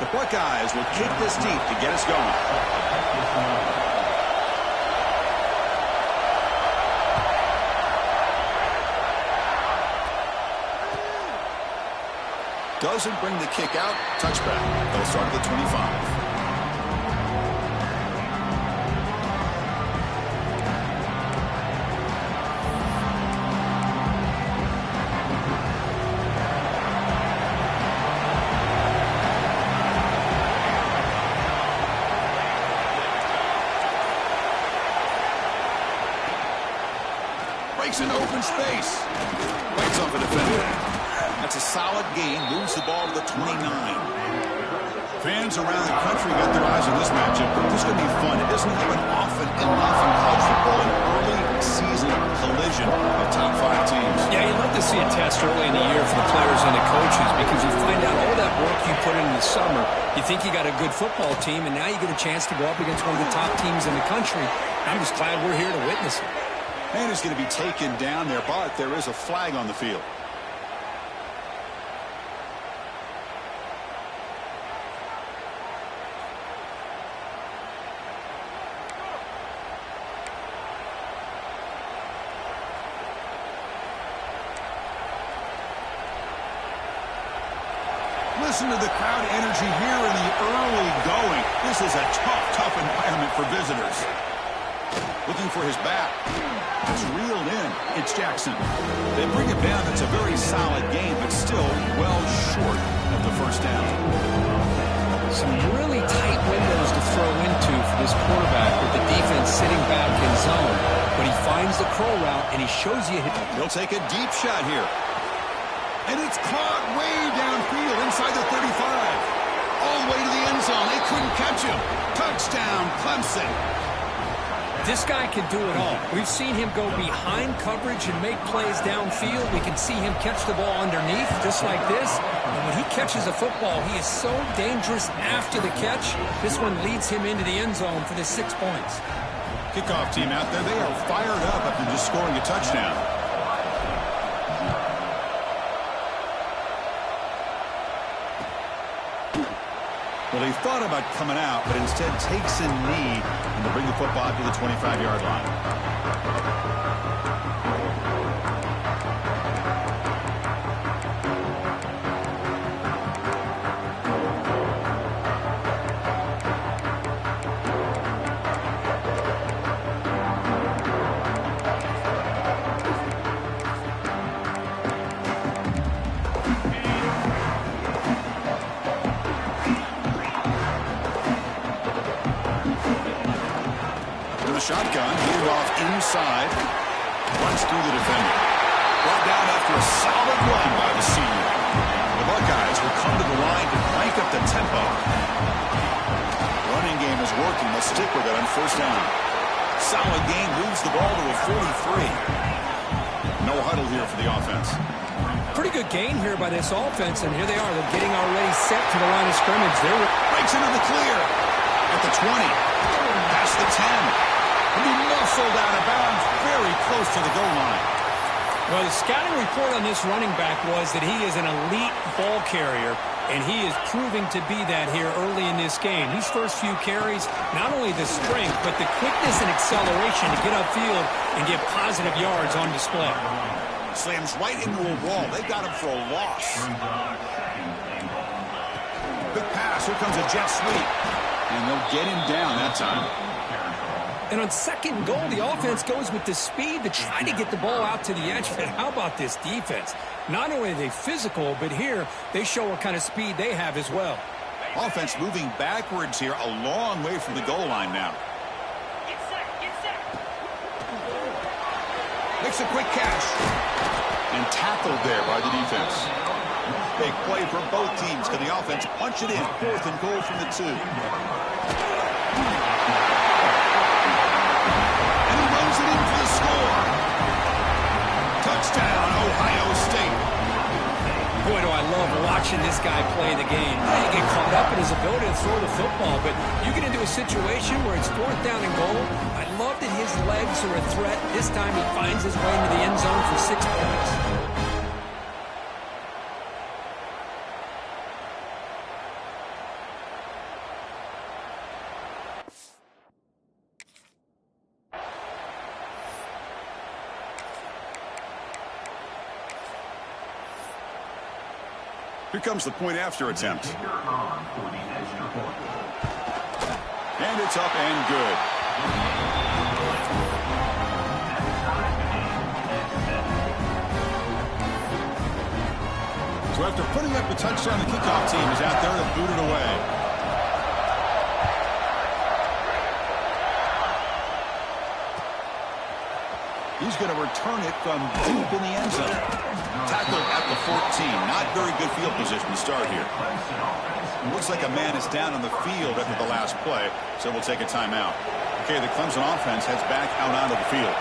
The Buckeyes will kick this deep to get us going. Doesn't bring the kick out. Touchback. They'll start at the 25. Breaks into open space. Breaks off a defender. That's a solid gain. Moves the ball to the 29. Fans around the country got their eyes on this matchup. This is going to be fun. It doesn't happen often enough in college football. An early season collision of top 5 teams. Yeah, you'd love to see a test early in the year for the players and the coaches because you find out all that work you put in the summer. You think you got a good football team, and now you get a chance to go up against one of the top teams in the country. I'm just glad we're here to witness it. And it's going to be taken down there, but there is a flag on the field. Listen to the crowd energy here in the early going. This is a tough environment for visitors. Looking for his back. It's reeled in. It's Jackson. They bring it down. It's a very solid game, but still well short of the first down. Some really tight windows to throw into for this quarterback with the defense sitting back in zone. But he finds the crow route, and he shows you. He'll take a deep shot here. And it's caught way downfield inside the 35. All the way to the end zone. They couldn't catch him. Touchdown, Clemson. This guy can do it all. We've seen him go behind coverage and make plays downfield. We can see him catch the ball underneath just like this. And when he catches a football, he is so dangerous after the catch. This one leads him into the end zone for the 6 points. Kickoff team out there, they are fired up after just scoring a touchdown. Well, he thought about coming out, but instead takes a knee and to bring the football to the 25-yard line. Shotgun, handed off inside, runs through the defender. Brought down after a solid run by the senior. The Buckeyes will come to the line to crank up the tempo. Running game is working. They'll stick with it on first down. Solid gain, moves the ball to a 43. No huddle here for the offense. Pretty good gain here by this offense, and here they are. They're getting already set to the line of scrimmage. Breaks into the clear at the 20. Past the 10. And he muscled out of bounds very close to the goal line. Well, the scouting report on this running back was that he is an elite ball carrier, and he is proving to be that here early in this game. These first few carries, not only the strength, but the quickness and acceleration to get upfield and get positive yards on display. Slams right into a wall. They got him for a loss. Big pass. Here comes a jet sweep. And they'll get him down that time. And on second and goal, the offense goes with the speed to try to get the ball out to the edge. But how about this defense? Not only are they physical, but here they show what kind of speed they have as well. Offense moving backwards here, a long way from the goal line now. Get set. Makes a quick catch. And tackled there by the defense. Big play for both teams. Can the offense punch it in? 4th and goal from the 2. Touchdown, Ohio State. Boy, do I love watching this guy play the game. You get caught up in his ability to throw the football, but you get into a situation where it's 4th down and goal. I love that his legs are a threat. This time he finds his way into the end zone for 6 points. Here comes the point after attempt. And it's up and good. So after putting up the touchdown, the kickoff team is out there to boot it away. He's going to return it from deep in the end zone. Tackled at the 14. Not very good field position to start here. Looks like a man is down on the field after the last play, so we'll take a timeout. Okay, the Clemson offense heads back out onto the field.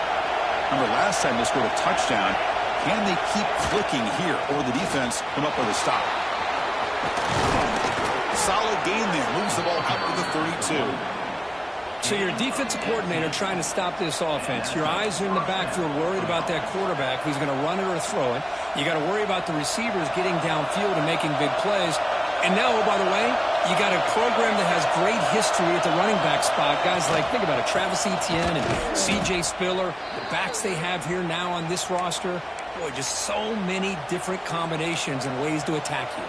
Remember, last time they scored a touchdown. Can they keep clicking here, or the defense come up with a stop? Solid gain there. Moves the ball out to the 32. So you're a defensive coordinator trying to stop this offense. Your eyes are in the backfield worried about that quarterback who's going to run it or throw it. You got to worry about the receivers getting downfield and making big plays. And now, oh, by the way, you got a program that has great history at the running back spot. Guys like, think about it, Travis Etienne and C.J. Spiller, the backs they have here now on this roster. Boy, just so many different combinations and ways to attack you.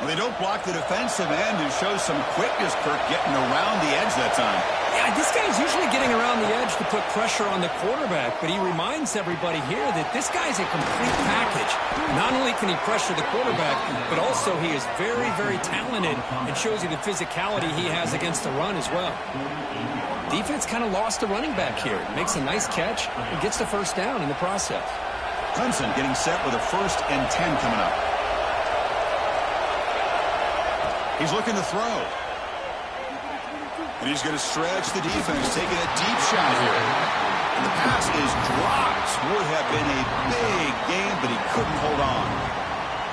Well, they don't block the defensive end and show some quickness, Kirk, getting around the edge that time. Yeah, this guy's usually getting around the edge to put pressure on the quarterback, but he reminds everybody here that this guy's a complete package. Not only can he pressure the quarterback, but also he is very, very talented and shows you the physicality he has against the run as well. Defense kind of lost the running back here. Makes a nice catch and gets the first down in the process. Clemson getting set with a 1st and 10 coming up. He's looking to throw. And he's going to stretch the defense, taking a deep shot here. And the pass is dropped. Would have been a big game, but he couldn't hold on.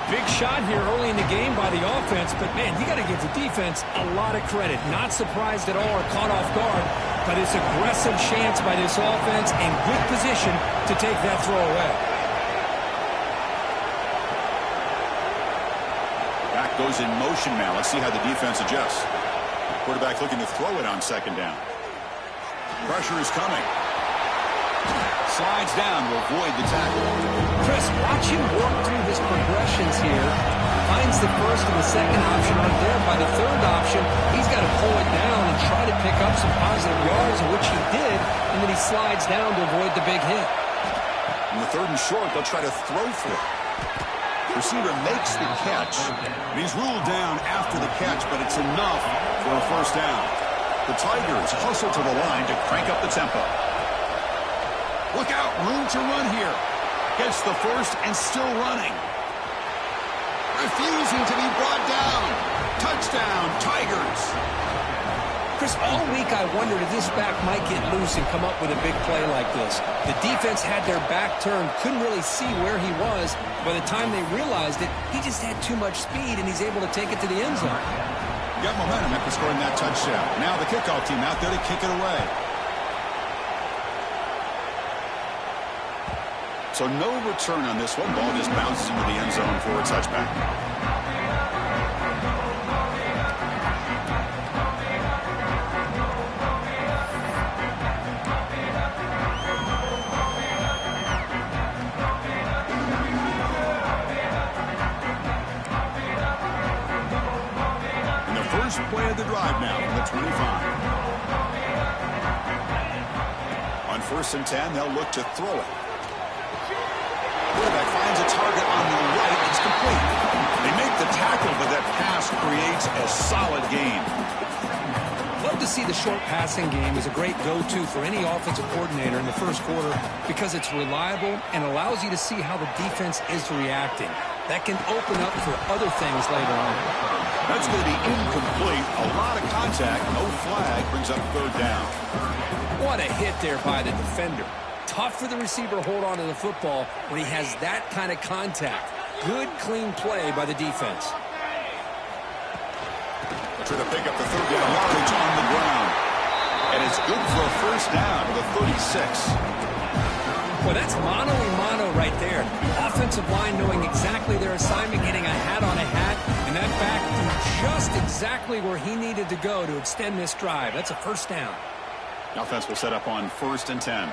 Big shot here early in the game by the offense, but, man, you got to give the defense a lot of credit. Not surprised at all or caught off guard by this aggressive chance by this offense and good position to take that throw away. Back goes in motion now. Let's see how the defense adjusts. Quarterback looking to throw it on 2nd down. Pressure is coming. Slides down to avoid the tackle. Chris, watch him work through his progressions here. Finds the 1st and the 2nd option right there. By the 3rd option, he's got to pull it down and try to pick up some positive yards, which he did, and then he slides down to avoid the big hit. In the 3rd and short, they'll try to throw for it. Receiver makes the catch. He's ruled down after the catch, but it's enough for a 1st down. The Tigers hustle to the line to crank up the tempo. Look out, room to run here. Gets the 1st and still running. Refusing to be brought down. Touchdown, Tigers. Chris, all week I wondered if this back might get loose and come up with a big play like this. The defense had their back turned, couldn't really see where he was. By the time they realized it, he just had too much speed, and he's able to take it to the end zone. Got momentum after scoring that touchdown. Now the kickoff team out there to kick it away. So no return on this one. Ball just bounces into the end zone for a touchback. Play of the drive now from the 25. On 1st and 10, they'll look to throw it. Quarterback finds a target on the right. It's complete. They make the tackle, but that pass creates a solid gain. Love to see the short passing game is a great go-to for any offensive coordinator in the 1st quarter because it's reliable and allows you to see how the defense is reacting. That can open up for other things later on. That's going to be incomplete. A lot of contact. No flag. Brings up 3rd down. What a hit there by the defender. Tough for the receiver to hold on to the football when he has that kind of contact. Good, clean play by the defense. Trying to pick up the 3rd down yardage on the ground. And it's good for a 1st down to the 36. Well, that's mano-a-mano right there. Offensive line knowing exactly their assignment, getting a hat on a hat, and that back just exactly where he needed to go to extend this drive. That's a 1st down. The offense will set up on 1st and 10.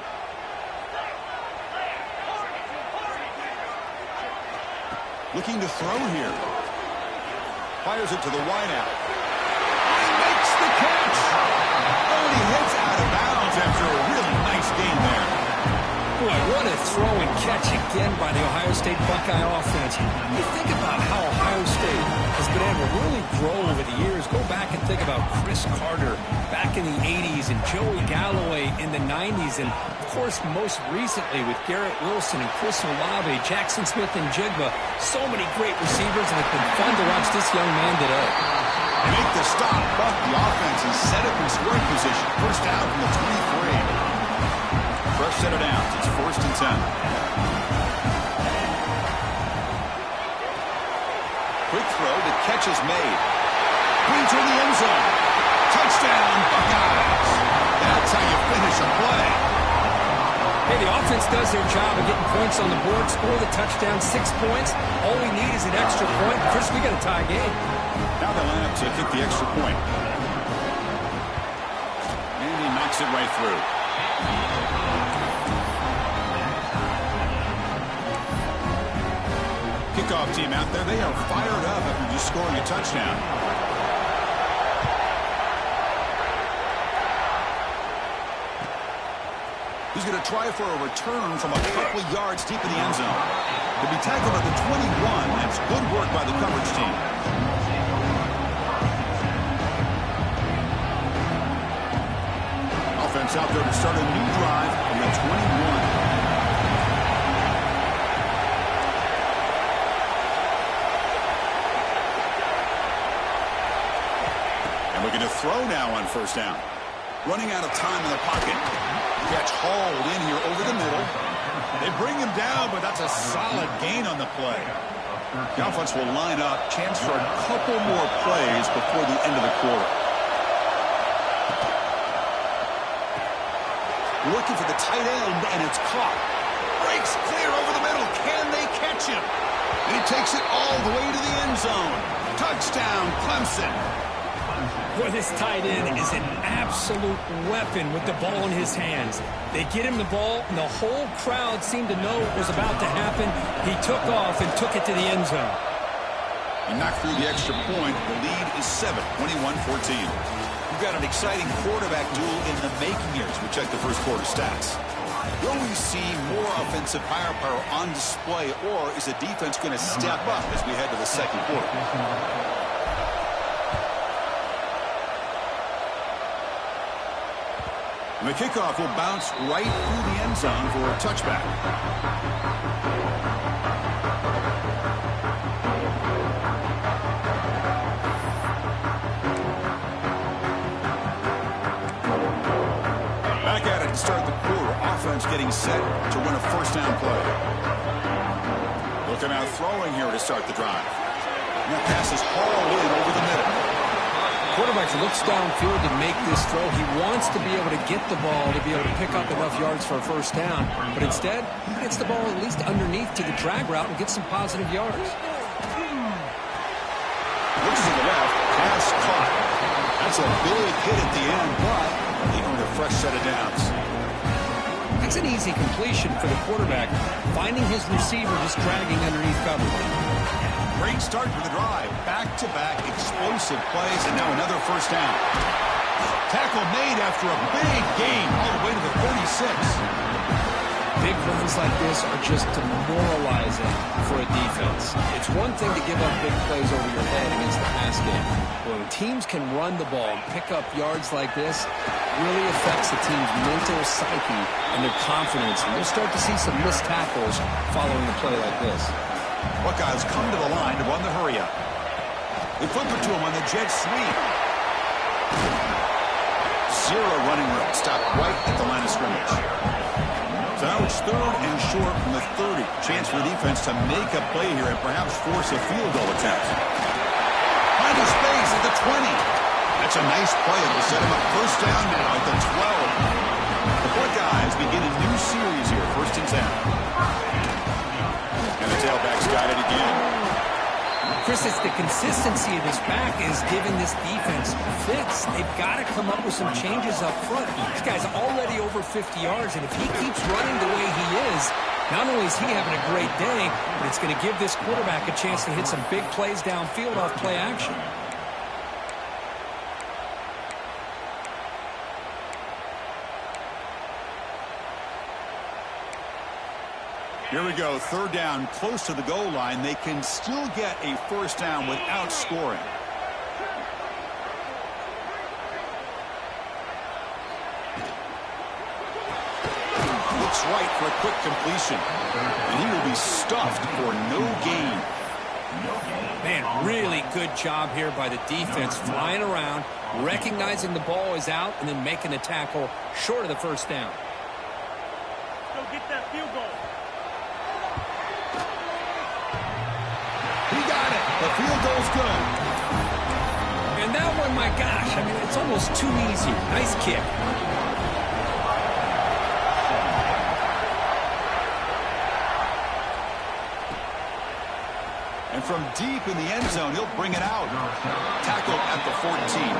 Looking to throw here. Fires it to the wideout. He makes the catch. Oh, and he hits out of bounds after a really nice gain there. Boy, what a throw and catch again by the Ohio State Buckeye offense. You think about how Ohio State has been able to really grow over the years. Go back and think about Chris Carter back in the 80s and Joey Galloway in the 90s. And, of course, most recently with Garrett Wilson and Chris Olave, Jackson Smith and Jigba. So many great receivers, and it's been fun to watch this young man today. Make the stop, but the offense is set up in scoring position. First down from the 23. Fresh set of downs. It's 1st and 10. Quick throw. The catch is made. Green to the end zone. Touchdown, Buckeyes. That's how you finish a play. Hey, the offense does their job of getting points on the board, score the touchdown, 6 points. All we need is an extra point. Chris, we got a tie game. Now they line up to kick the extra point. And he knocks it right through. Kickoff team out there, they are fired up after just scoring a touchdown. He's going to try for a return from a couple of yards deep in the end zone. He'll be tackled at the 21. That's good work by the coverage team. Offense out there to start a new drive from the 21. We're going to throw now on first down. Running out of time in the pocket. Catch hauled in here over the middle. They bring him down, but that's a solid gain on the play. The offense will line up. Chance for a couple more plays before the end of the quarter. Looking for the tight end, and it's caught. Breaks clear over the middle. Can they catch him? And he takes it all the way to the end zone. Touchdown, Clemson. Boy, this tight end is an absolute weapon with the ball in his hands. They get him the ball, and the whole crowd seemed to know what was about to happen. He took off and took it to the end zone. He knocked through the extra point. The lead is 7, 21-14. We've got an exciting quarterback duel in the making here as we check the first quarter stats. Will we see more offensive firepower on display, or is the defense going to step up as we head to the second quarter? And the kickoff will bounce right through the end zone for a touchback. Back at it to start the quarter. Offense getting set to run a first down play. Looking out throwing here to start the drive. And that pass is hauled in over the middle. Quarterback looks downfield to make this throw. He wants to be able to get the ball to be able to pick up enough yards for a first down. But instead, he gets the ball at least underneath to the drag route and gets some positive yards. Looks to the left. Pass caught. That's a big hit at the end, but he earned a fresh set of downs. That's an easy completion for the quarterback, finding his receiver just dragging underneath coverage. Great start to the drive. Back-to-back explosive plays, and now another first down. Tackle made after a big gain all the way to the 36. Big runs like this are just demoralizing for a defense. It's one thing to give up big plays over your head against the pass game. When teams can run the ball and pick up yards like this, it really affects the team's mental psyche and their confidence. And you'll start to see some missed tackles following a play like this. Buckeyes come to the line to run the hurry-up. They flip it to him on the jet sweep. Zero running room. Stopped right at the line of scrimmage. So now it's 3rd and short from the 30. Chance for the defense to make a play here and perhaps force a field goal attempt. Find a space at the 20. That's a nice play. It'll set him up first down now at the 12. The Buckeyes begin a new series here, 1st and 10. And the tailback's got it again. Chris, it's the consistency of this back is giving this defense fits. They've got to come up with some changes up front. This guy's already over 50 yards, and if he keeps running the way he is, Not only is he having a great day, but it's going to give this quarterback a chance to hit some big plays downfield off play action. Here we go, third down, close to the goal line. They can still get a first down without scoring. Looks right for a quick completion. And he will be stuffed for no gain. Man, really good job here by the defense, flying around, recognizing the ball is out, and then making the tackle short of the first down. Go get that field goal. He got it. The field goal's good. And that one, my gosh, I mean, it's almost too easy. Nice kick. And from deep in the end zone, he'll bring it out. Tackled at the 14.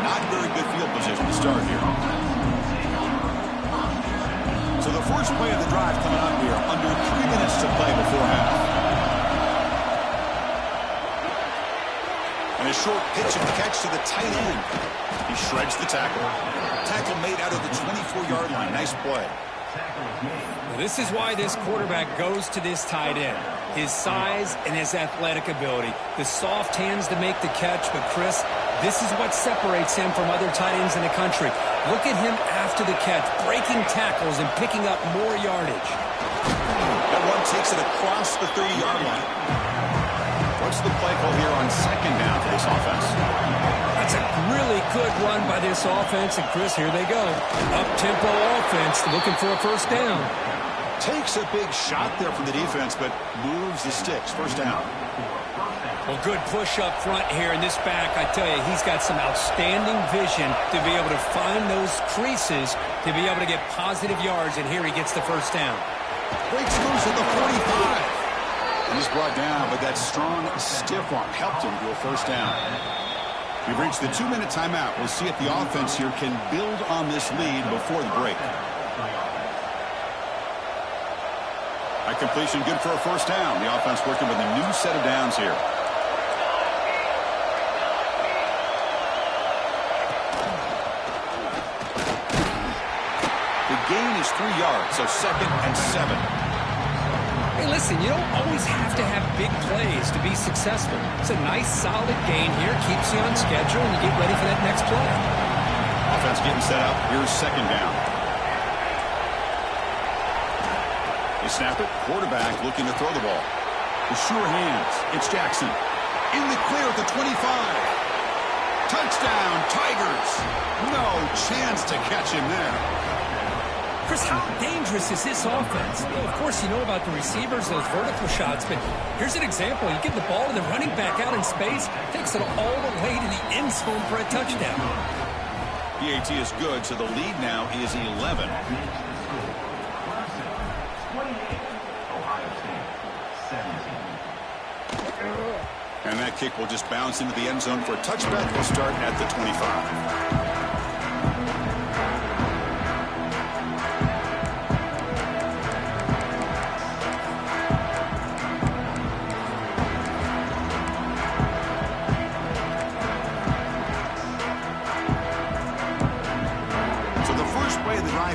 Not very good field position to start here. So the first play of the drive coming up here. Under 3 minutes to play before half. And a short pitch and catch to the tight end. He shreds the tackle. Tackle made out of the 24-yard line. Nice play. Well, this is why this quarterback goes to this tight end. His size and his athletic ability. The soft hands to make the catch. But, Chris, this is what separates him from other tight ends in the country. Look at him after the catch, breaking tackles and picking up more yardage. That one takes it across the 30-yard line. What's the play call here on second down for this offense? That's a really good run by this offense. And, Chris, here they go. Up-tempo offense looking for a first down. Takes a big shot there from the defense, but moves the sticks. First down. Well, good push up front here in this back. I tell you, he's got some outstanding vision to be able to find those creases to be able to get positive yards, and here he gets the first down. Breaks loose at the 45. And he's brought down, but that strong, stiff arm helped him to a first down. We've reached the 2-minute timeout. We'll see if the offense here can build on this lead before the break. That completion good for a first down. The offense working with a new set of downs here. The gain is 3 yards, so 2nd and 7. Hey, listen, you don't always have to have big plays to be successful. It's a nice, solid gain here. Keeps you on schedule, and you get ready for that next play. Offense getting set up. Here's second down. They snap it. Quarterback looking to throw the ball. With sure hands. It's Jackson. In the clear at the 25. Touchdown, Tigers. No chance to catch him there. Chris, how dangerous is this offense? Well, of course, you know about the receivers, those vertical shots, but here's an example. You give the ball to the running back out in space, takes it all the way to the end zone for a touchdown. PAT is good, so the lead now is 11. And that kick will just bounce into the end zone for a touchback. We'll start at the 25.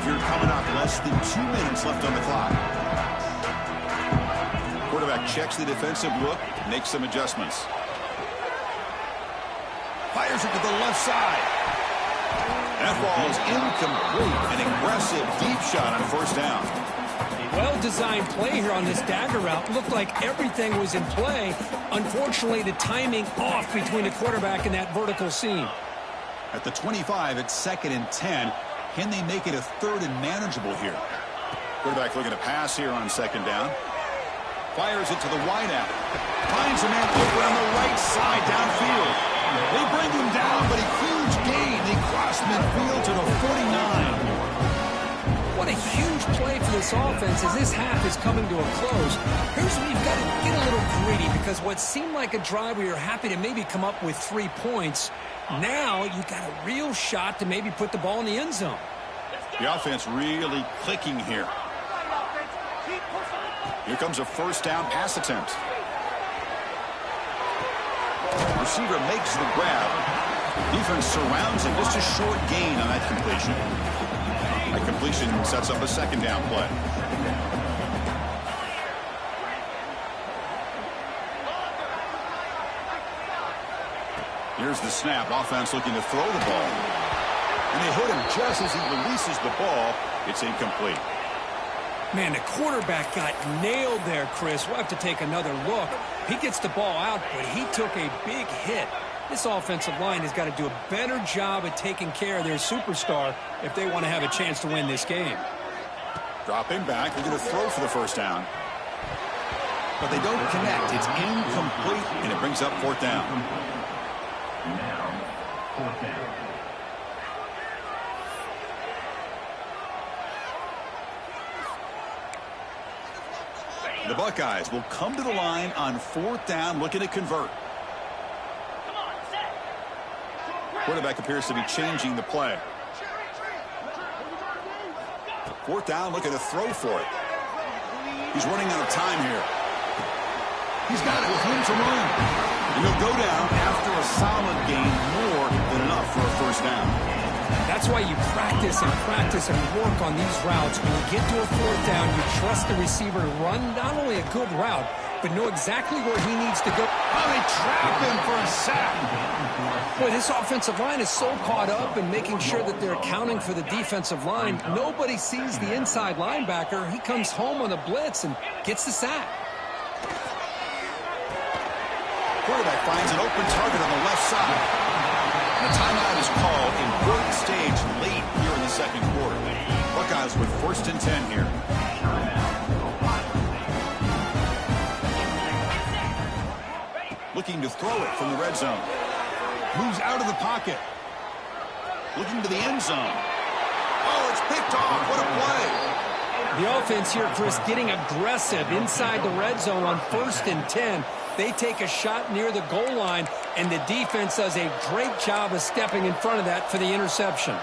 Here coming up, less than 2 minutes left on the clock. Quarterback checks the defensive look, makes some adjustments. Fires it to the left side. That ball is incomplete. An aggressive deep shot on first down. Well-designed play here on this dagger route. Looked like everything was in play. Unfortunately, the timing off between the quarterback and that vertical seam. At the 25, it's 2nd and 10. Can they make it a 3rd and manageable here? Quarterback looking to pass here on second down. Fires it to the wideout. Finds a man over on the right side downfield. They bring him down, but a huge gain. They cross midfield to the 49. What a huge play for this offense as this half is coming to a close. Here's where you've got to get a little greedy, because what seemed like a drive where you're happy to maybe come up with 3 points, now you've got a real shot to maybe put the ball in the end zone. The offense really clicking here. Here comes a first down pass attempt. Receiver makes the grab. Defense surrounds him. Just a short gain on that completion. That completion sets up a second down play. Here's the snap. Offense looking to throw the ball. And they hit him just as he releases the ball. It's incomplete. Man, the quarterback got nailed there, Chris. We'll have to take another look. He gets the ball out, but he took a big hit. This offensive line has got to do a better job at taking care of their superstar if they want to have a chance to win this game. Dropping back. They're going to throw for the first down. But they don't connect. It's incomplete, and it brings up fourth down. Now, fourth down. The Buckeyes will come to the line on fourth down, looking to convert. Quarterback appears to be changing the play. Fourth down, looking to throw for it. He's running out of time here. He's got it with room to run. And he'll go down after a solid gain, more than enough for a first down. That's why you practice and work on these routes. When you get to a fourth down, you trust the receiver to run not only a good route, but know exactly where he needs to go. Oh, they trap him for a sack. Boy, this offensive line is so caught up in making sure that they're accounting for the defensive line. Nobody sees the inside linebacker. He comes home on the blitz and gets the sack. Quarterback finds an open target on the left side. The timeout is called. Important stage late here in the second quarter. Buckeyes with first and 10 here. Looking to throw it from the red zone. Moves out of the pocket. Looking to the end zone. Oh, it's picked off. What a play. The offense here, Chris, getting aggressive inside the red zone on first and 10. They take a shot near the goal line, and the defense does a great job of stepping in front of that for the interception.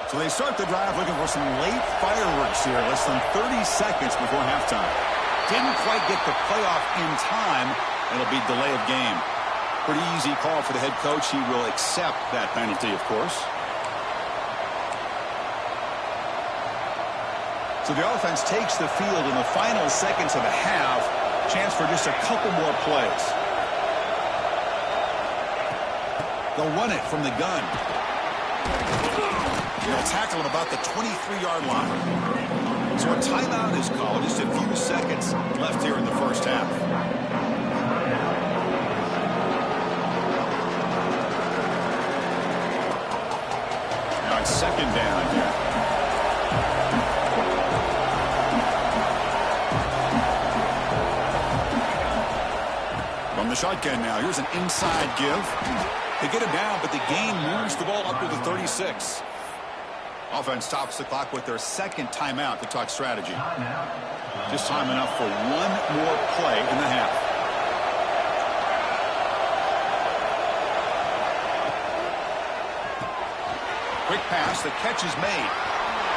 So they start the drive looking for some late fireworks here, less than 30 seconds before halftime. Didn't quite get the playoff in time. It'll be delay of game. Pretty easy call for the head coach. He will accept that penalty, of course. So the offense takes the field in the final seconds of the half. Chance for just a couple more plays. They'll run it from the gun. They'll tackle him about the 23-yard line. So a timeout is called. Just a few seconds left here in the first half. Now it's second down here. From the shotgun now. Here's an inside give. They get him down, but the gain moves the ball up to the 36. Offense stops the clock with their second timeout to talk strategy. Just time enough for one more play in the half. Quick pass. The catch is made.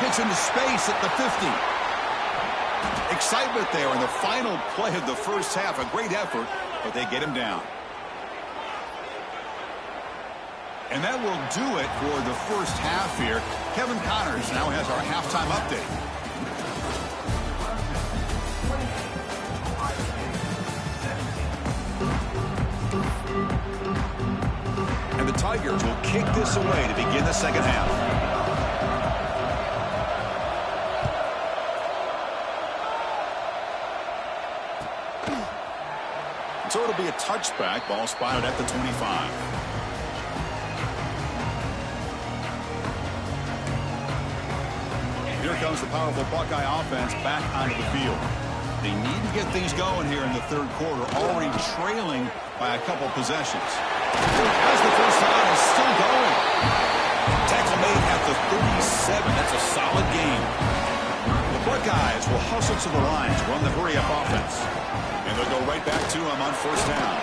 Hits into space at the 50. Excitement there in the final play of the first half. A great effort, but they get him down. And that will do it for the first half here. Kevin Connors now has our halftime update. And the Tigers will kick this away to begin the second half. So it'll be a touchback. Ball spotted at the 25. Here comes the powerful Buckeye offense back onto the field. They need to get things going here in the third quarter, already trailing by a couple possessions. As the first down is still going. Tackle made at the 37. That's a solid game. The Buckeyes will hustle to the line to run the hurry-up offense. And they'll go right back to him on first down.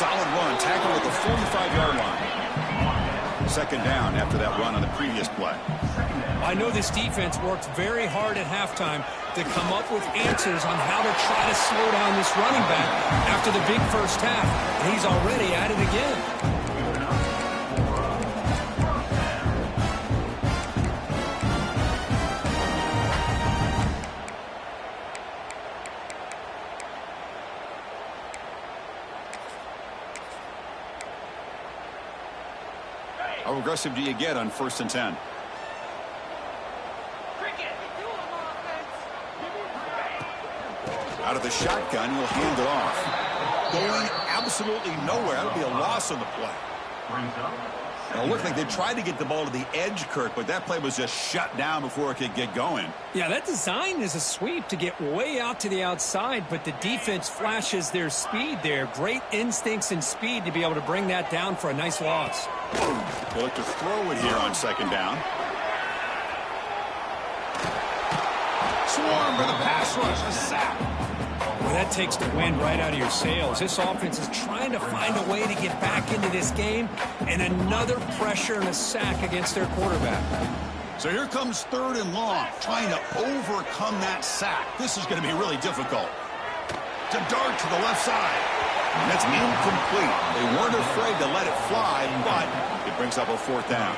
solid run. Tackle at the 45-yard line. Second down after that run on the previous play. I know this defense worked very hard at halftime to come up with answers on how to try to slow down this running back after the big first half. And he's already at it again. How aggressive do you get on 1st and 10? Out of the shotgun, he'll hand it off. Going absolutely nowhere. That'll be a loss on the play. It looked like they tried to get the ball to the edge, Kurt, but that play was just shut down before it could get going. Yeah, that design is a sweep to get way out to the outside, but the defense flashes their speed there. Great instincts and speed to be able to bring that down for a nice loss. They look to throw it here on 2nd down. Swarm for the pass rush, a sack. Well, that takes the wind right out of your sails. This offense is trying to find a way to get back into this game, and another pressure and a sack against their quarterback. So here comes 3rd and long, trying to overcome that sack. This is going to be really difficult. To dart to the left side. That's incomplete. They weren't afraid to let it fly, but it brings up a 4th down.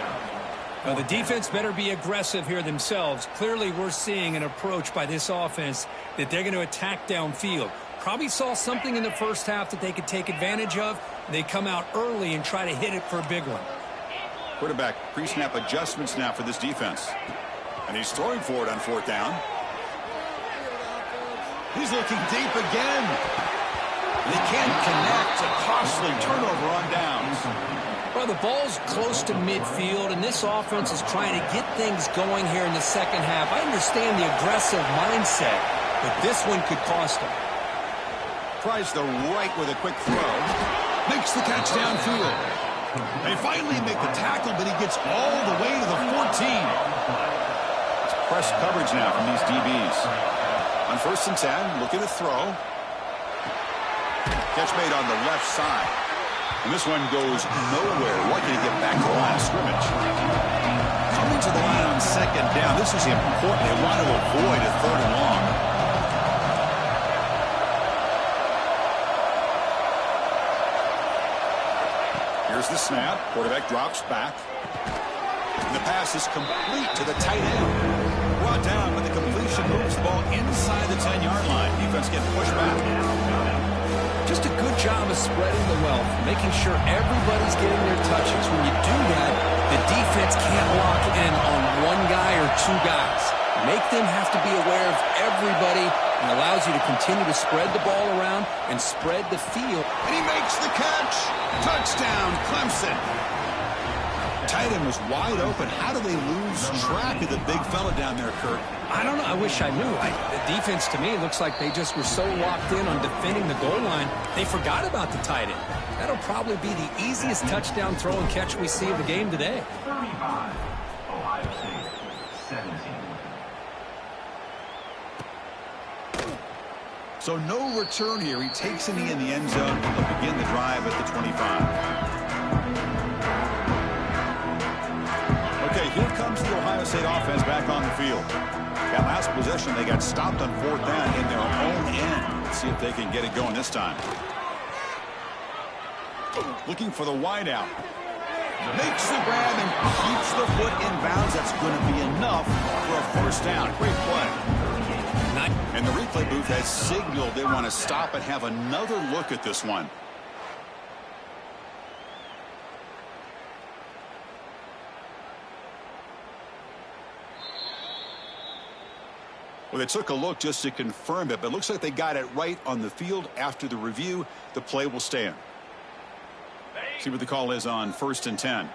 Well, the defense better be aggressive here themselves. Clearly, we're seeing an approach by this offense that they're going to attack downfield. Probably saw something in the first half that they could take advantage of. They come out early and try to hit it for a big one. Quarterback pre-snap adjustments now for this defense. And he's throwing for it on 4th down. He's looking deep again. They can't connect. A costly turnover on downs. Well, the ball's close to midfield, and this offense is trying to get things going here in the second half. I understand the aggressive mindset, but this one could cost them. Tries the right with a quick throw. Makes the catch downfield. They finally make the tackle, but he gets all the way to the 14. It's press coverage now from these DBs. On 1st and 10, looking to throw. Catch made on the left side. And this one goes nowhere. Lucky to get back to the line of scrimmage. Coming to the line on 2nd down. This is important. They want to avoid a 3rd and long. Here's the snap. Quarterback drops back. And the pass is complete to the tight end. Brought down, but the completion moves the ball inside the 10-yard line. Defense getting pushed back. Just a good job of spreading the wealth, making sure everybody's getting their touches. When you do that, the defense can't lock in on one guy or 2 guys. Make them have to be aware of everybody, and allows you to continue to spread the ball around and spread the field. And he makes the catch. Touchdown, Clemson. Tight end was wide open. How do they lose track of the big fella down there, Kurt? I don't know. I wish I knew. The defense, to me, looks like they just were so locked in on defending the goal line, they forgot about the tight end. That'll probably be the easiest touchdown throw and catch we see of the game today. 35, Ohio State, 17. So no return here. He takes it in the end zone. They'll begin the drive at the 25. Okay, here comes the Ohio State offense back on the field. That last possession, they got stopped on 4th down in their own end. Let's see if they can get it going this time. Looking for the wideout. Makes the grab and keeps the foot in bounds. That's going to be enough for a 1st down. Great play. And the replay booth has signaled they want to stop and have another look at this one. Well, they took a look just to confirm it, but it looks like they got it right on the field. After the review, the play will stand. See what the call is on 1st and 10.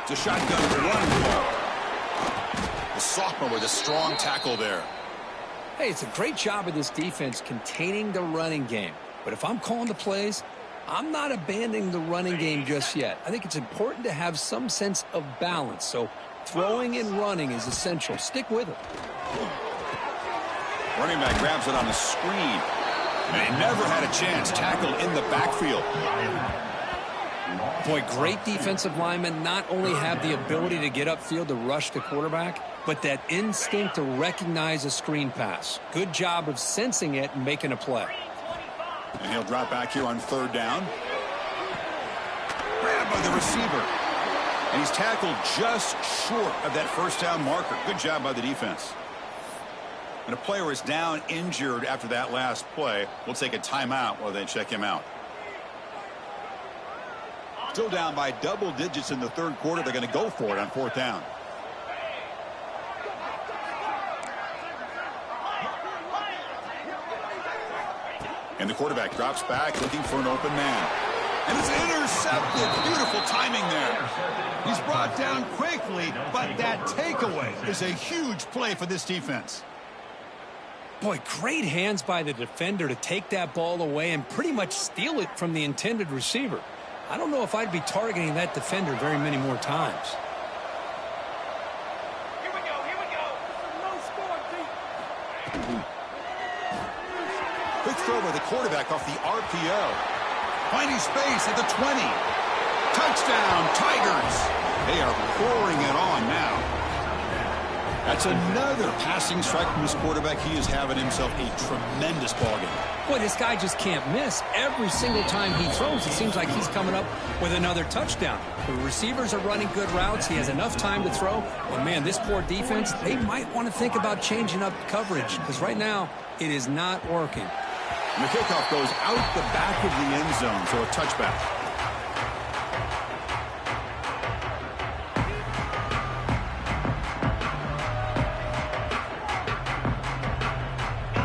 It's a shotgun run ball. The sophomore with a strong tackle there. Hey, it's a great job of this defense containing the running game. But if I'm calling the plays, I'm not abandoning the running game just yet. I think it's important to have some sense of balance. So Throwing and running is essential. Stick with it. Running back grabs it on the screen. And he never had a chance. Tackled in the backfield. Boy, great defensive linemen not only have the ability to get upfield to rush the quarterback, but that instinct to recognize a screen pass. Good job of sensing it and making a play. And he'll drop back here on 3rd down. Grabbed by the receiver. And he's tackled just short of that 1st down marker. Good job by the defense. And a player is down injured after that last play. We'll take a timeout while they check him out. Still down by double digits in the 3rd quarter. They're going to go for it on 4th down. And the quarterback drops back looking for an open man. And it's intercepted. Beautiful timing there. He's brought down quickly, but that takeaway is a huge play for this defense. Boy, great hands by the defender to take that ball away and pretty much steal it from the intended receiver. I don't know if I'd be targeting that defender very many more times. Here we go. No score, Pete. Quick throw by the quarterback off the RPO. Finding space at the 20. Touchdown, Tigers. They are pouring it on now. That's another passing strike from this quarterback. He is having himself a tremendous ballgame. Boy, this guy just can't miss. Every single time he throws, it seems like he's coming up with another touchdown. The receivers are running good routes. He has enough time to throw. But, man, this poor defense, they might want to think about changing up coverage because right now it is not working. And the kickoff goes out the back of the end zone, so a touchback.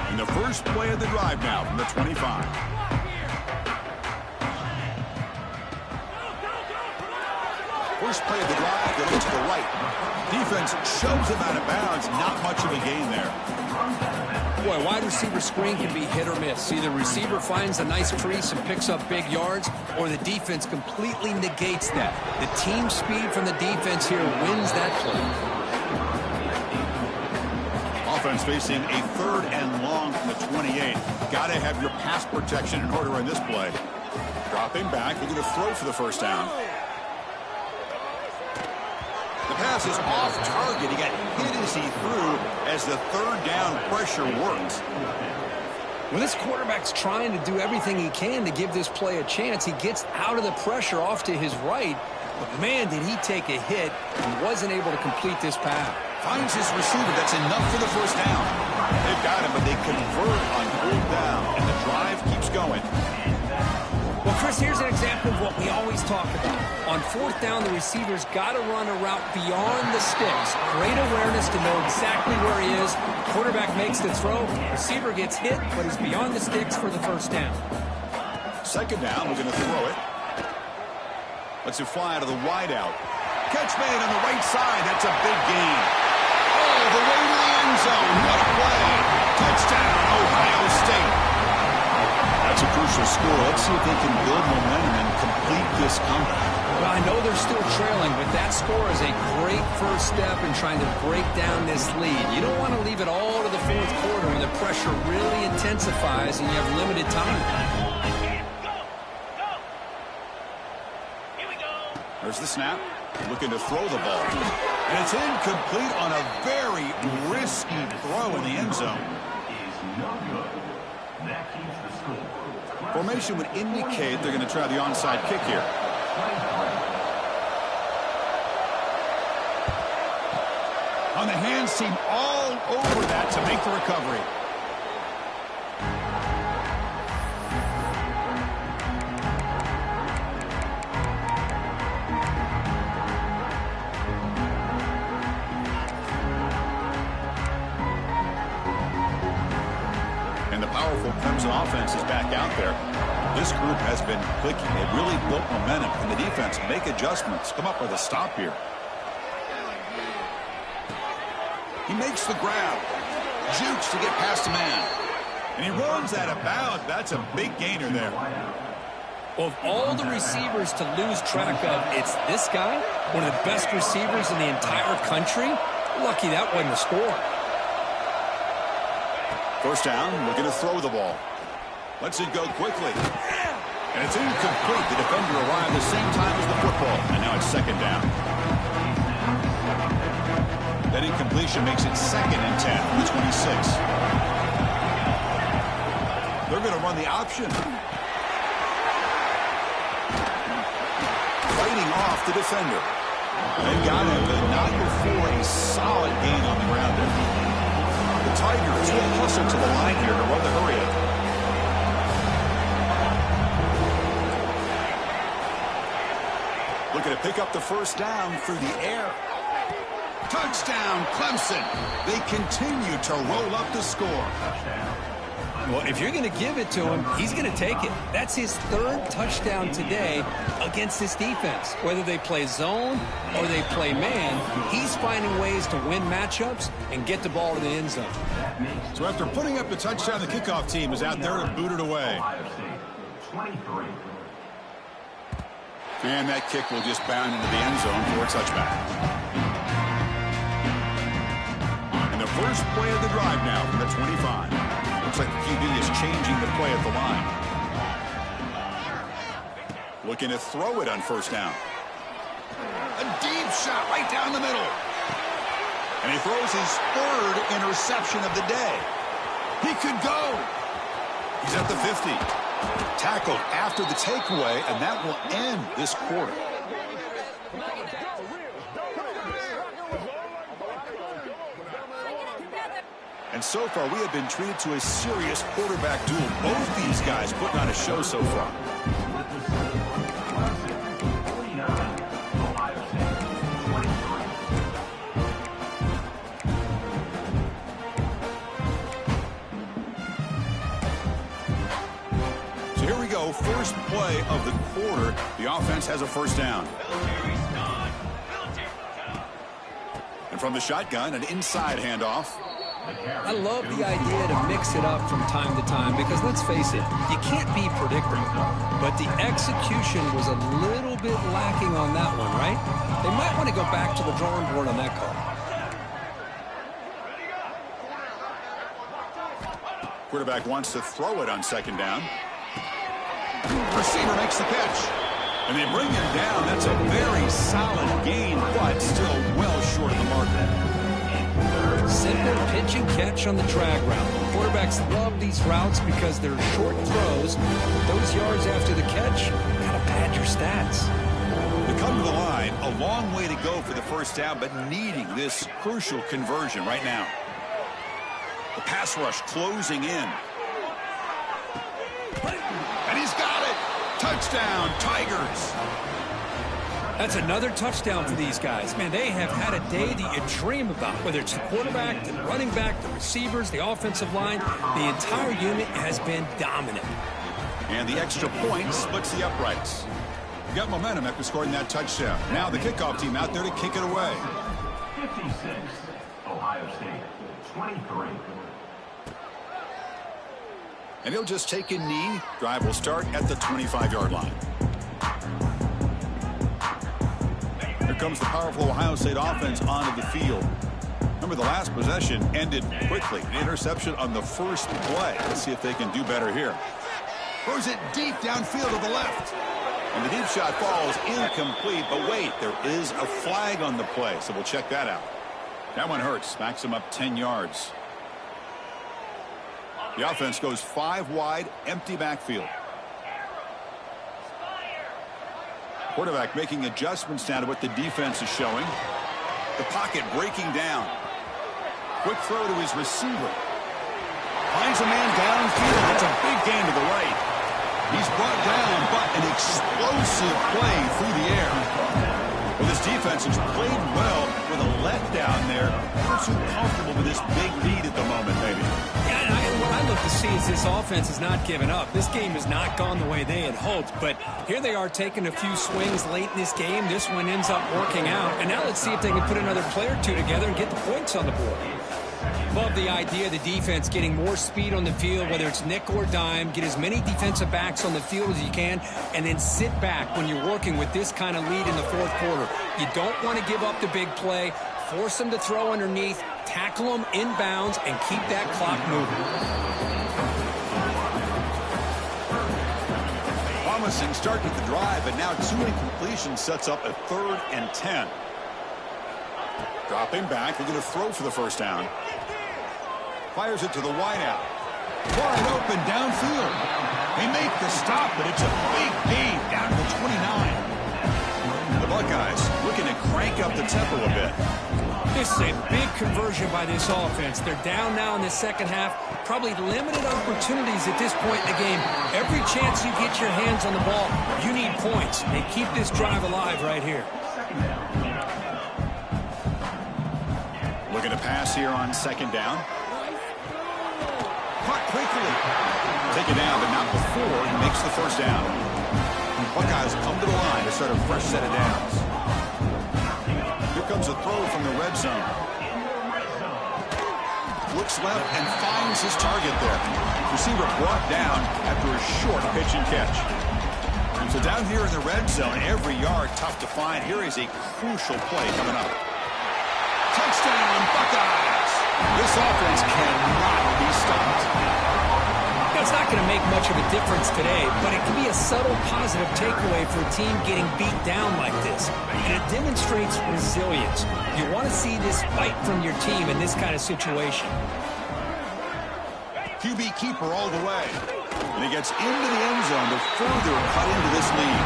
And the first play of the drive now from the 25. First play of the drive, they look to the right. Defense shoves him out of bounds. Not much of a gain there. Boy, wide receiver screen can be hit or miss. Either receiver finds a nice crease and picks up big yards, or the defense completely negates that. The team speed from the defense here wins that play. Offense facing a 3rd and long from the 28. Got to have your pass protection in order on this play. Dropping back, looking to throw for the 1st down. The pass is off target. He got hit as he threw as the 3rd down pressure works. When this quarterback's trying to do everything he can to give this play a chance, he gets out of the pressure off to his right. But, man, did he take a hit and wasn't able to complete this pass. Finds his receiver. That's enough for the 1st down. They've got him, but they convert on 4th down, and the drive keeps going. Well, Chris, here's an example of what we always talk about. On 4th down, the receiver's got to run a route beyond the sticks. Great awareness to know exactly where he is. Quarterback makes the throw. Receiver gets hit, but he's beyond the sticks for the 1st down. 2nd down, we're going to throw it. Lets it fly out of the wideout. Catch made on the right side. That's a big gain. Oh, the way to the end zone. What a play. Touchdown, Ohio State. That's a crucial score. Let's see if they can build momentum and complete this comeback. Well, I know they're still trailing, but that score is a great first step in trying to break down this lead. You don't want to leave it all to the 4th quarter when the pressure really intensifies and you have limited time. There's the snap. Looking to throw the ball. And it's incomplete on a very risky throw in the end zone. Formation would indicate they're going to try the onside kick here. On the hands team all over that to make the recovery. And the powerful Clemson offense is back out there. This group has been clicking. They've really built momentum. And the defense make adjustments. Come up with a stop here. He makes the grab. Jukes to get past a man. And he runs out of bounds. That's a big gainer there. Well, of all the receivers to lose track of, it's this guy, one of the best receivers in the entire country. Lucky that wasn't a score. First down, looking to throw the ball. Lets it go quickly. And it's incomplete. The defender arrived the same time as the football. And now it's second down. That incompletion makes it 2nd and 10 from the 26. They're going to run the option. Fighting off the defender. They've got him, but not before a solid gain on the ground there. The Tigers will hustle to the line here to run the hurry-up. Looking to pick up the first down through the air. Touchdown, Clemson. They continue to roll up the score. Well, if you're going to give it to him, he's going to take it. That's his 3rd touchdown today against this defense. Whether they play zone or they play man, he's finding ways to win matchups and get the ball to the end zone. So after putting up the touchdown, the kickoff team is out there to boot it away. And that kick will just bound into the end zone for a touchback. And the first play of the drive now from the 25. Looks like the QB is changing the play at the line. Looking to throw it on first down. A deep shot right down the middle. And he throws his 3rd interception of the day. He could go. He's at the 50. Tackled after the takeaway, and that will end this quarter. And so far, we have been treated to a serious quarterback duel. Both these guys putting on a show so far. So here we go, first play of the quarter. The offense has a first down. And from the shotgun, an inside handoff. I love the idea to mix it up from time to time because, let's face it, you can't be predictable. But the execution was a little bit lacking on that one, right? They might want to go back to the drawing board on that call. Quarterback wants to throw it on second down. Receiver makes the catch. And they bring him down. That's a very solid gain, but still well short of the marker. Simple pitch and catch on the drag route. Quarterbacks love these routes because they're short throws. Those yards after the catch, gotta pad your stats. They come to the line, a long way to go for the first down, but needing this crucial conversion right now. The pass rush closing in. And he's got it. Touchdown, Tigers. That's another touchdown for these guys. Man, they have had a day that you dream about, whether it's the quarterback, the running back, the receivers, the offensive line. The entire unit has been dominant. And the extra point splits the uprights. We got momentum after scoring that touchdown. Now the kickoff team out there to kick it away. 56, Ohio State, 23. And he'll just take a knee. Drive will start at the 25-yard line. Here comes the powerful Ohio State offense onto the field. Remember, the last possession ended quickly. An interception on the first play. Let's see if they can do better here. Throws it deep downfield to the left. And the deep shot falls incomplete. But wait, there is a flag on the play, so we'll check that out. That one hurts. Backs him up 10 yards. The offense goes 5 wide, empty backfield. Quarterback making adjustments now to what the defense is showing. The pocket breaking down. Quick throw to his receiver. Finds a man downfield. That's a big gain to the right. He's brought down, but an explosive play through the air. Well, this defense has played well with a letdown there. Not too comfortable with this big lead at the moment, maybe. Yeah, and what I look to see is this offense has not given up. This game has not gone the way they had hoped, but here they are taking a few swings late in this game. This one ends up working out, and now let's see if they can put another play or two together and get the points on the board. Love the idea of the defense getting more speed on the field, whether it's nickel or dime. Get as many defensive backs on the field as you can, and then sit back when you're working with this kind of lead in the fourth quarter. You don't want to give up the big play. Force them to throw underneath, tackle them inbounds, and keep that clock moving. Promising start with the drive, but now 2 incompletions sets up a 3rd and 10. Dropping back, looking to throw for the first down. Fires it to the wideout. Wide open downfield. They make the stop, but it's a big gain down to the 29. The Buckeyes looking to crank up the tempo a bit. This is a big conversion by this offense. They're down now in the second half. Probably limited opportunities at this point in the game. Every chance you get your hands on the ball, you need points. They keep this drive alive right here. Looking to pass here on 2nd down. Caught quickly. Take it down, but not before he makes the first down. Buckeyes come to the line to start a fresh set of downs. Here comes a throw from the red zone. Looks left and finds his target there. Receiver brought down after a short pitch and catch. So down here in the red zone, every yard tough to find. Here is a crucial play coming up. Touchdown, Buckeyes! This offense cannot be stopped. It's not going to make much of a difference today, but it can be a subtle positive takeaway for a team getting beat down like this. And it demonstrates resilience. You want to see this fight from your team in this kind of situation. QB keeper all the way. And he gets into the end zone to further cut into this lead.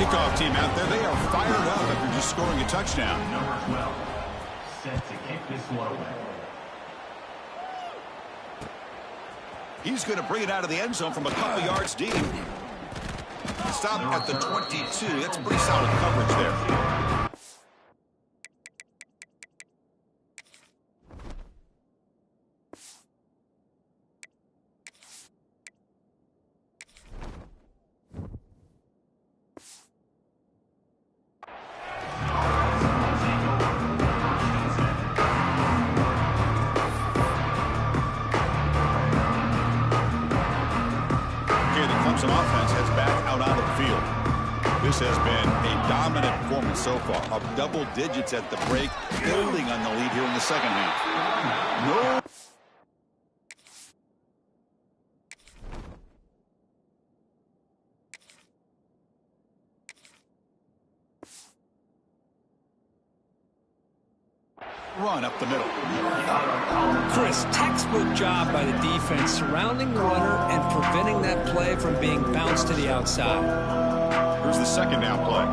Kickoff team out there, they are fired up after just scoring a touchdown. Number 12, set to kick this one away. He's going to bring it out of the end zone from a couple yards deep. Stop at the 22. That's pretty solid coverage there. This has been a dominant performance so far. Up double digits at the break, building on the lead here in the second half. No. Run up the middle. Chris, textbook job by the defense surrounding the runner and preventing that play from being bounced to the outside. Here's the second down play.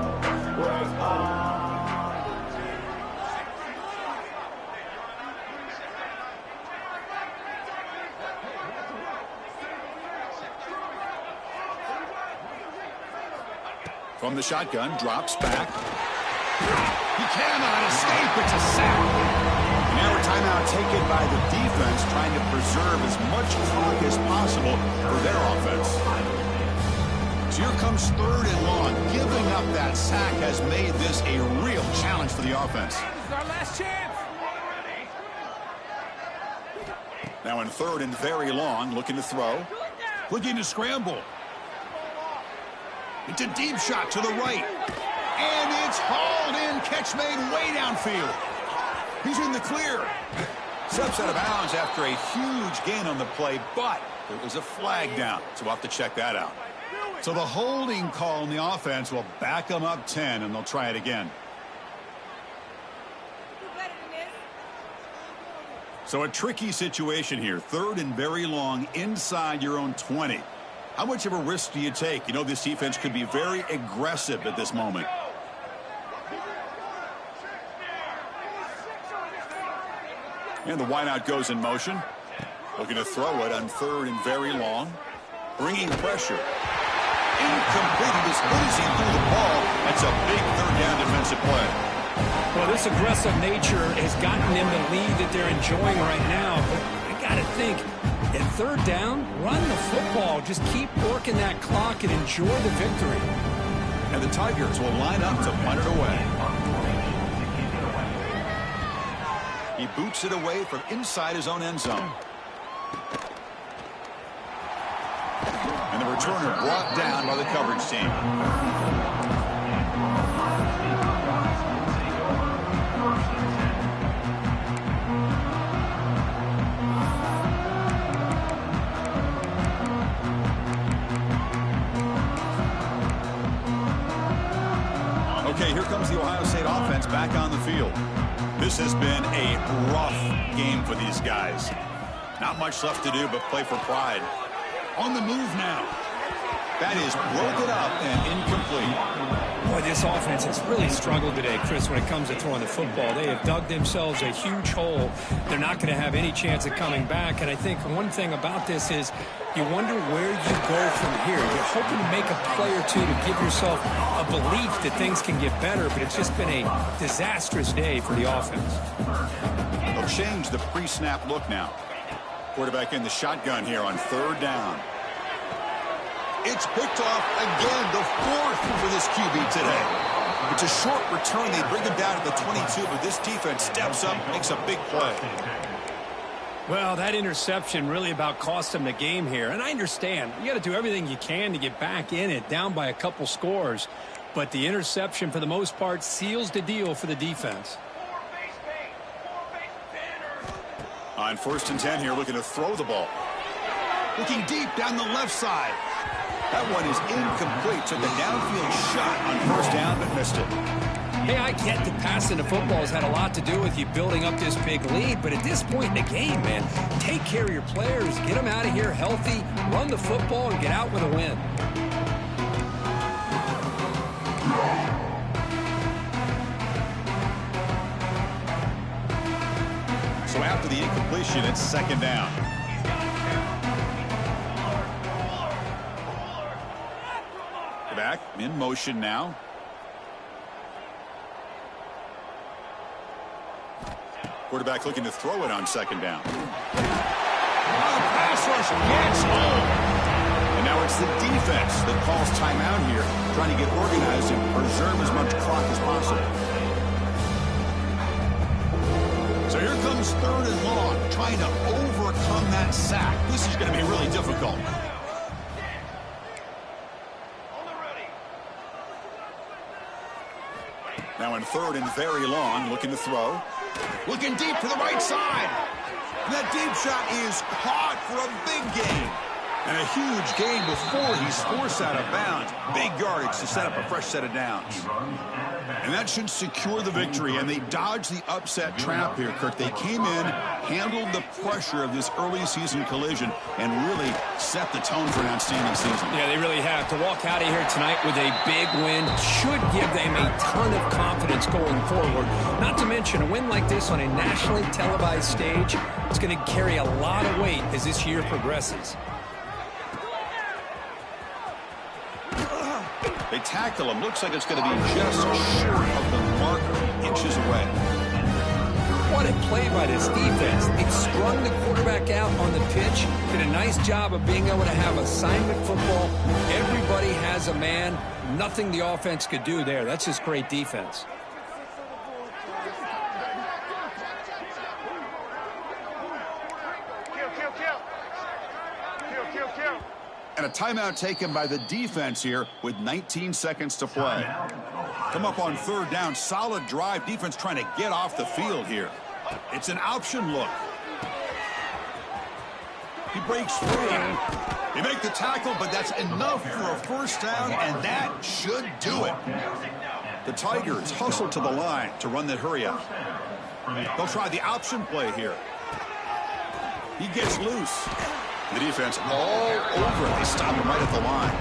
From the shotgun, drops back. He cannot escape. It's a sack. Now a timeout taken by the defense, trying to preserve as much clock as possible for their offense. So here comes 3rd and long. Giving up that sack has made this a real challenge for the offense. This is our last chance. Now in 3rd and very long, looking to throw. Looking to scramble. It's a deep shot to the right. And it's hauled in. Catch made way downfield. He's in the clear. Steps out of bounds after a huge gain on the play, but there was a flag down, so we'll have to check that out. So the holding call in the offense will back them up 10, and they'll try it again. So a tricky situation here. 3rd and very long inside your own 20. How much of a risk do you take? You know this defense could be very aggressive at this moment. And the wideout goes in motion. Looking to throw it on 3rd and very long. Bringing pressure. Incomplete. He was losing through the ball. That's a big 3rd down defensive play. Well, this aggressive nature has gotten them the lead that they're enjoying right now. But I got to think, at 3rd down, run the football. Just keep working that clock and enjoy the victory. And the Tigers will line up to punt it away. He boots it away from inside his own end zone. And the returner brought down by the coverage team. Okay, here comes the Ohio State offense back on the field. This has been a rough game for these guys. Not much left to do but play for pride. On the move now. That is broken up and incomplete. Boy, this offense has really struggled today, Chris, when it comes to throwing the football. They have dug themselves a huge hole. They're not going to have any chance of coming back. And I think one thing about this is you wonder where you go from here. You're hoping to make a play or two to give yourself a belief that things can get better, but it's just been a disastrous day for the offense. They'll change the pre-snap look now. Quarterback in the shotgun here on third down. It's picked off again, the fourth for this QB today. It's a short return. They bring him down at the 22, but this defense steps up, makes a big play. Well, that interception really about cost them the game here. And I understand. You got to do everything you can to get back in it, down by a couple scores. But the interception, for the most part, seals the deal for the defense. On 1st and 10 here, looking to throw the ball. Looking deep down the left side. That one is incomplete. Took a downfield shot on 1st down, but missed it. Hey, I get that passing the football has had a lot to do with you building up this big lead, but at this point in the game, man, take care of your players, get them out of here healthy, run the football, and get out with a win. So after the incompletion, it's 2nd down. Back in motion now. Quarterback looking to throw it on 2nd down. Pass rush gets home. And now it's the defense that calls timeout here, trying to get organized and preserve as much clock as possible. So here comes 3rd and long, trying to overcome that sack. This is going to be really difficult. Now in 3rd and very long, looking to throw. Looking deep to the right side. And that deep shot is caught for a big gain. And a huge gain before he's forced out of bounds. Big yardage to set up a fresh set of downs. And that should secure the victory. And they dodged the upset trap here, Kirk. They came in, handled the pressure of this early season collision, and really set the tone for an outstanding season. Yeah, they really have. To walk out of here tonight with a big win should give them a ton of confidence going forward. Not to mention, a win like this on a nationally televised stage, it's going to carry a lot of weight as this year progresses. They tackle him. Looks like it's going to be just short of the marker, inches away. What a play by this defense. It strung the quarterback out on the pitch. Did a nice job of being able to have assignment football. Everybody has a man. Nothing the offense could do there. That's just great defense. And a timeout taken by the defense here with 19 seconds to play. Come up on 3rd down. Solid drive. Defense trying to get off the field here. It's an option look. He breaks free. They make the tackle, but that's enough for a 1st down, and that should do it. The Tigers hustle to the line to run the hurry out. They'll try the option play here. He gets loose. The defense all over it. They stop him right at the line.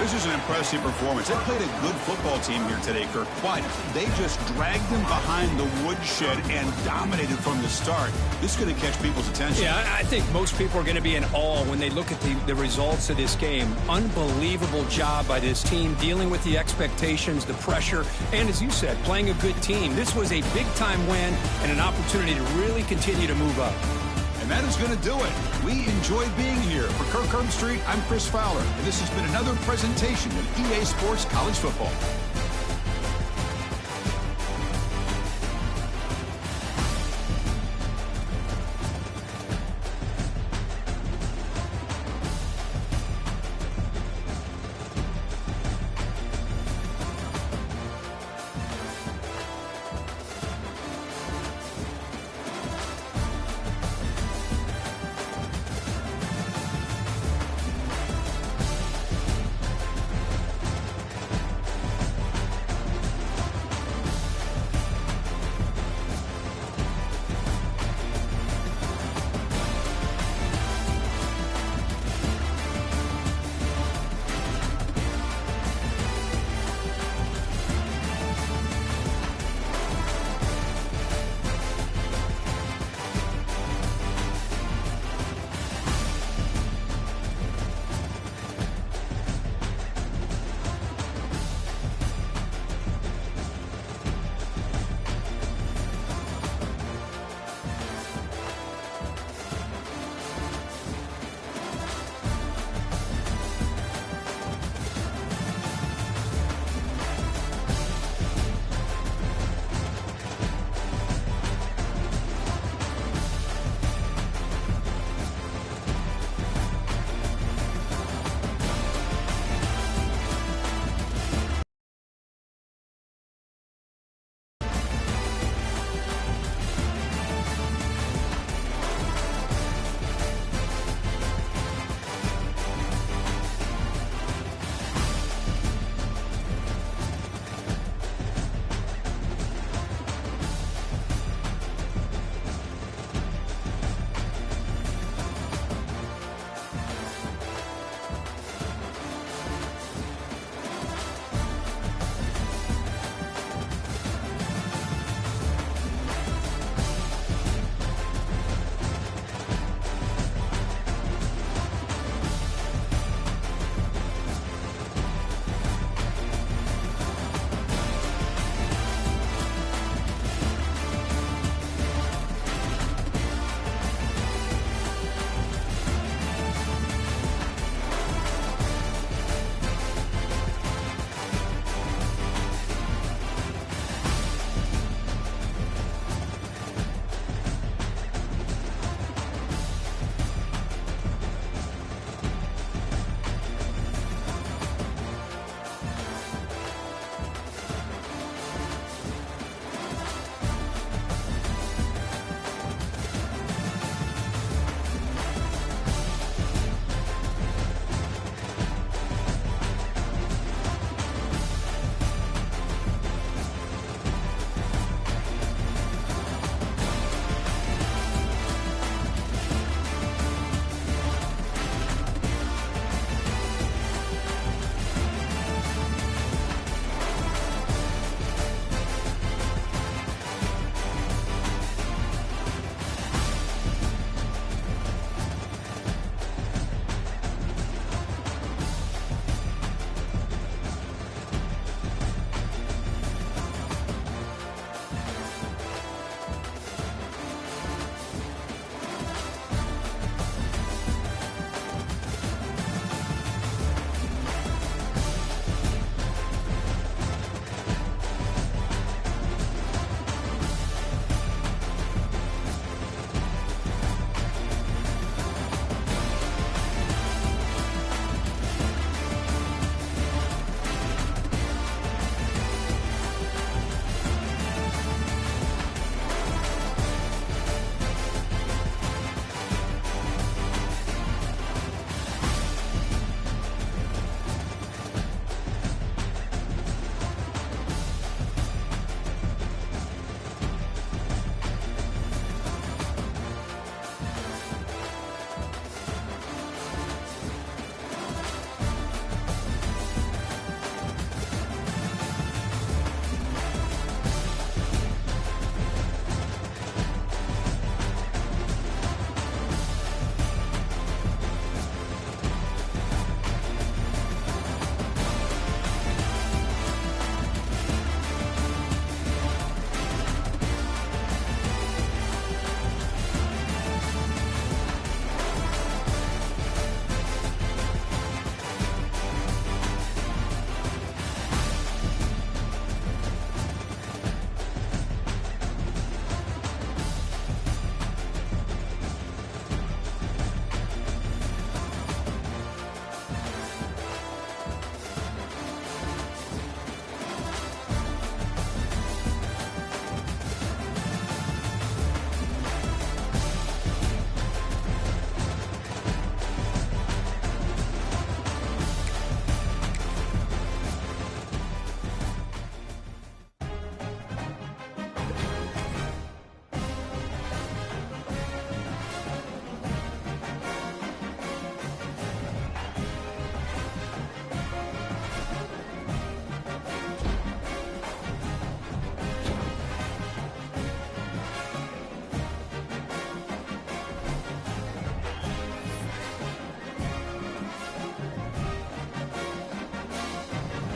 This is an impressive performance. They played a good football team here today, Kirk, but they just dragged them behind the woodshed and dominated from the start. This is going to catch people's attention. Yeah, I think most people are going to be in awe when they look at the results of this game. Unbelievable job by this team dealing with the expectations, the pressure, and as you said, playing a good team. This was a big-time win and an opportunity to really continue to move up. And And that is going to do it. We enjoyed being here. For Kirk Herbstreit, I'm Chris Fowler, and this has been another presentation of EA Sports College Football.